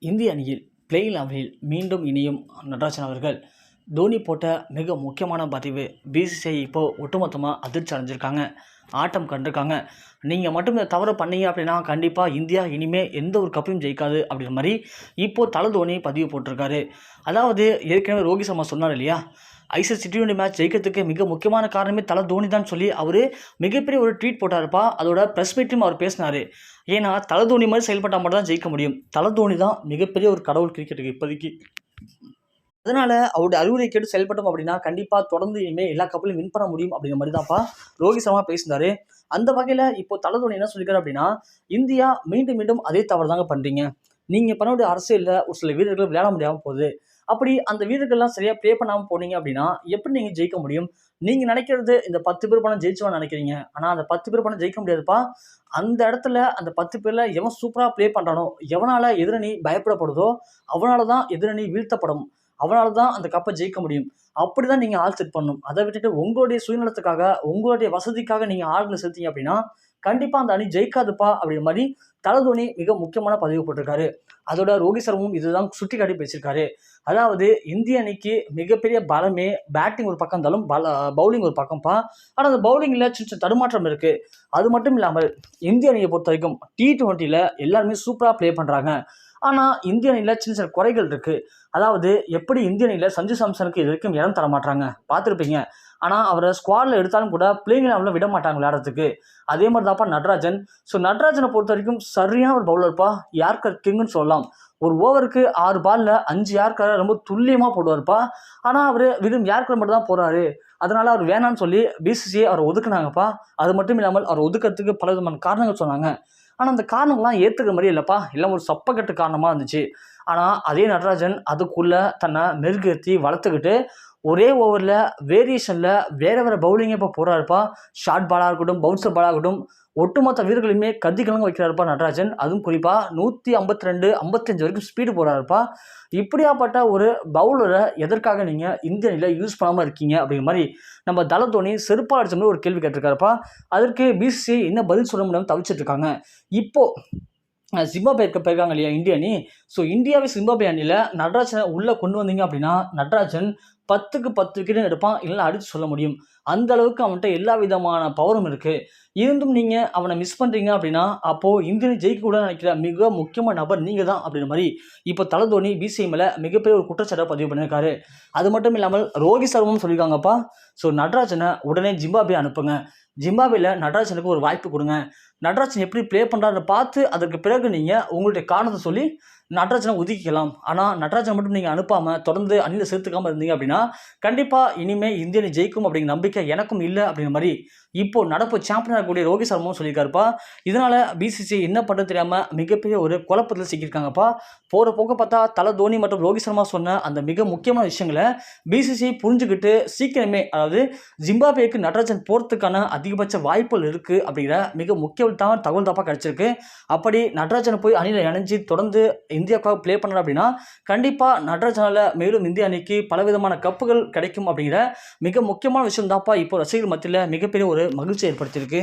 இந்திய அணியில் பிளேயிங் 11 மீண்டும் இணையும் நடராஜன் அவர்கள் தோனி போட்ட மிக முக்கியமான பதிவு. பிசிசிஐ இப்போது ஒட்டுமொத்தமாக அதிர்ச்சி அடைஞ்சிருக்காங்க, ஆட்டம் கண்டிருக்காங்க. நீங்கள் மட்டும் இந்த தவறு பண்ணீங்க அப்படின்னா கண்டிப்பாக இந்தியா இனிமேல் எந்த ஒரு கப்பையும் ஜெயிக்காது அப்படின்ற மாதிரி இப்போது தலை தோனி பதிவு போட்டிருக்காரு. அதாவது ஏற்கனவே ரோஹித் சர்மா சொன்னார் இல்லையா, ஐசிசி T20 மேட்ச் ஜெயிக்கிறதுக்கு மிக முக்கியமான காரணமே தலை தோனி தான் சொல்லி அவர் மிகப்பெரிய ஒரு ட்வீட் போட்டாருப்பா. அதோட ப்ரெஸ் மீட்டும் அவர் பேசினார். ஏன்னா தலை தோனி மாதிரி செயல்பட்டால் மட்டும் தான் ஜெயிக்க முடியும். தலை தோனி தான் மிகப்பெரிய ஒரு கடவுள் கிரிக்கெட்டுக்கு இப்போதைக்கு. அதனால அவருடைய அறிவுரை கேட்டு செயல்பட்டோம் அப்படின்னா கண்டிப்பாக தொடர்ந்து இனிமேல் எல்லா கப்பலையும் வின் பண்ண முடியும் அப்படிங்கிற மாதிரி தான்ப்பா ரோஹித் சர்மா பேசினாரு. அந்த வகையில் இப்போ தலை தோனி என்ன சொல்லியிருக்காரு அப்படின்னா, இந்தியா மீண்டும் மீண்டும் அதே தவறு தாங்க பண்ணுறீங்க. நீங்கள் பண்ணக்கூடிய அரசியலில் ஒரு சில வீரர்கள் விளையாட முடியாமல் போகுது. அப்படி அந்த வீரர்கள்லாம் சரியாக ப்ளே பண்ணாமல் போனீங்க அப்படின்னா எப்படி நீங்கள் ஜெயிக்க முடியும்? நீங்கள் நினைக்கிறது இந்த 10 பேர் பணம் ஜெயிச்சுவான்னு நினைக்கிறீங்க. ஆனால் அந்த 10 பேர் பணம் ஜெயிக்க முடியாதுப்பா. அந்த இடத்துல அந்த 10 பேரில் எவன் சூப்பராக ப்ளே பண்ணுறானோ, எவனால் எதிரணி பயப்படப்படுதோ அவனால தான் எதிரணி வீழ்த்தப்படும். அவனால தான் அந்த கப்பை ஜெயிக்க முடியும். அப்படி தான் நீங்கள் ஆள் செட் பண்ணணும். அதை விட்டுட்டு உங்களுடைய சுயநலத்துக்காக, உங்களுடைய வசதிக்காக நீங்கள் ஆள்களை செலுத்தீங்க அப்படின்னா கண்டிப்பாக அந்த அணி ஜெயிக்காதுப்பா அப்படிங்கிற மாதிரி தலை தோனி மிக முக்கியமான பதிவு போட்டிருக்காரு. அதோட ரோஹித் சர்மாவும் இதுதான் சுட்டி காட்டி பேசியிருக்காரு. அதாவது இந்திய அணிக்கு மிகப்பெரிய பலமே பேட்டிங் ஒரு பக்கம் இருந்தாலும் பவுலிங் ஒரு பக்கம்ப்பா. ஆனால் அந்த பவுலிங்கில் சின்ன சின்ன தடுமாற்றம் இருக்குது. அது மட்டும் இல்லாமல் இந்திய அணியை பொறுத்த வரைக்கும் T20 எல்லாருமே சூப்பராக ப்ளே பண்ணுறாங்க. ஆனால் இந்திய அணியில் சின்ன சின்ன குறைகள் இருக்குது. அதாவது எப்படி இந்திய அணியில் சஞ்சு சாம்சனுக்கு இது வரைக்கும் இடம் தர மாட்டாங்க பார்த்துருப்பீங்க. ஆனால் அவரை ஸ்குவாடில் எடுத்தாலும் கூட பிளேயிங் லெவலில் விட மாட்டாங்க விளையாடுறதுக்கு. அதே மாதிரி தான்ப்பா நடராஜன். ஸோ நடராஜனை பொறுத்த வரைக்கும் சரியான ஒரு பவுலர்ப்பா, யார்கர் கிங்குன்னு சொல்லலாம். ஒரு ஓவருக்கு 6 பாலில் 5 யார்கரை ரொம்ப துல்லியமாக போடுவார்ப்பா. ஆனால் அவர் வெறும் யார்கர் மட்டும் தான் போகிறாரு. அதனால் அவர் வேணான்னு சொல்லி பிசிசிஐ அவரை ஒதுக்குனாங்கப்பா. அது மட்டும் இல்லாமல் அவர் ஒதுக்கிறதுக்கு பல விதமான காரணங்கள் சொன்னாங்க. ஆனால் அந்த காரணங்கள்லாம் ஏற்றுக்கிற மாதிரி இல்லைப்பா, எல்லாம் ஒரு சப்பக்கட்டு காரணமாக இருந்துச்சு. ஆனால் அதே நடராஜன் அதுக்குள்ளே தன்னை மெருகேற்றி வளர்த்துக்கிட்டு ஒரே ஓவரில் வேரியேஷனில் வேறு பவுலிங்கை இப்போ போடுறாருப்பா. ஷார்ட் பாலாக இருக்கட்டும், பவுன்சர் பாலாக இருக்கட்டும், ஒட்டுமொத்த வீரர்களையுமே கலங்க வைக்கிறாருப்பா நடராஜன். அதுவும் குறிப்பாக 152, 55 வரைக்கும் ஸ்பீடு போடுறாருப்பா. இப்படியாப்பட்ட ஒரு பவுலரை எதற்காக நீங்கள் இந்திய அணியில் யூஸ் பண்ணாமல் இருக்கீங்க அப்படிங்கிற மாதிரி நம்ம தலை தோனி செருப்பாக அடிச்ச மாதிரி ஒரு கேள்வி கேட்டிருக்காருப்பா. அதற்கு பிசிசிஐ என்ன பதில் சொல்ல முடியாமல் தவிச்சிட்டு இருக்காங்க. இப்போது ஜிம்பாப்வே போயிருக்காங்க இல்லையா இந்திய அணி. ஸோ இந்தியாவை ஜிம்பாப்வே அணியில் நடராஜனை உள்ளே கொண்டு வந்தீங்க அப்படின்னா நடராஜன் 10க்கு 10 விக்கெட்டும் எடுப்பான், இல்லைன்னா அடித்து சொல்ல முடியும். அந்த அளவுக்கு அவன்கிட்ட எல்லா விதமான பவரும் இருக்குது. இருந்தும் நீங்கள் அவனை மிஸ் பண்ணுறீங்க அப்படின்னா அப்போது இந்திய அணி ஜெயிக்க கூட நினைக்கிற மிக முக்கியமான நபர் நீங்கள் தான் அப்படின்ற மாதிரி இப்போ தலை தோனி பிசிஐ மேலே மிகப்பெரிய ஒரு குற்றச்சாட்டை பதிவு பண்ணியிருக்காரு. அது மட்டும் இல்லாமல் ரோஹித் சர்மாவும் சொல்லியிருக்காங்கப்பா. ஸோ நடராஜனை உடனே ஜிம்பாப்வே அனுப்புங்க. ஜிம்பாப்வேல நடராஜனுக்கு ஒரு வாய்ப்பு கொடுங்க. நடராஜன் எப்படி ப்ளே பண்ணுறாருன்னு பார்த்து அதற்கு பிறகு நீங்கள் உங்களுடைய காரணத்தை சொல்லி நடராஜனை ஒதுக்கிக்கலாம். ஆனால் நடராஜனை மட்டும் நீங்கள் அனுப்பாமல் தொடர்ந்து அணியில் சேர்த்துக்காமல் இருந்தீங்க அப்படின்னா கண்டிப்பாக இனிமேல் இந்திய அணி ஜெயிக்கும் அப்படிங்கிற நம்பிக்கை எனக்கும் இல்லை அப்படிங்கிற மாதிரி இப்போது நடப்பு சாம்பியனாக கூடிய ரோஹித் சர்மாவும் சொல்லியிருக்காருப்பா. இதனால் பிசிசிஐ என்ன பண்ணுறது தெரியாமல் மிகப்பெரிய ஒரு குழப்பத்தில் சிக்கியிருக்காங்கப்பா. போகிற போக்க பார்த்தா தலை தோனி மற்றும் ரோஹித் சர்மா சொன்ன அந்த மிக முக்கியமான விஷயங்களை பிசிசிஐ புரிஞ்சுக்கிட்டு சீக்கிரமே, அதாவது ஜிம்பாப்வேக்கு நடராஜன் போகிறதுக்கான அதிகபட்ச வாய்ப்புகள் இருக்குது அப்படிங்கிற மிக முக்கியமான தகவல் தாப்பா கிடச்சிருக்கு. அப்படி நடராஜனை போய் அணியில் இணைஞ்சு தொடர்ந்து இந்தியாவுக்காக ப்ளே பண்ணுறேன் அப்படின்னா கண்டிப்பாக நடராஜனால் மேலும் இந்திய அணிக்கு பலவிதமான கப்புகள் கிடைக்கும் அப்படிங்கிற மிக முக்கியமான விஷயம் தான்ப்பா இப்போ ரசிகர்கள் மத்தியில் மிகப்பெரிய ஒரு மகிழ்ச்சி ஏற்படுத்தியிருக்கு.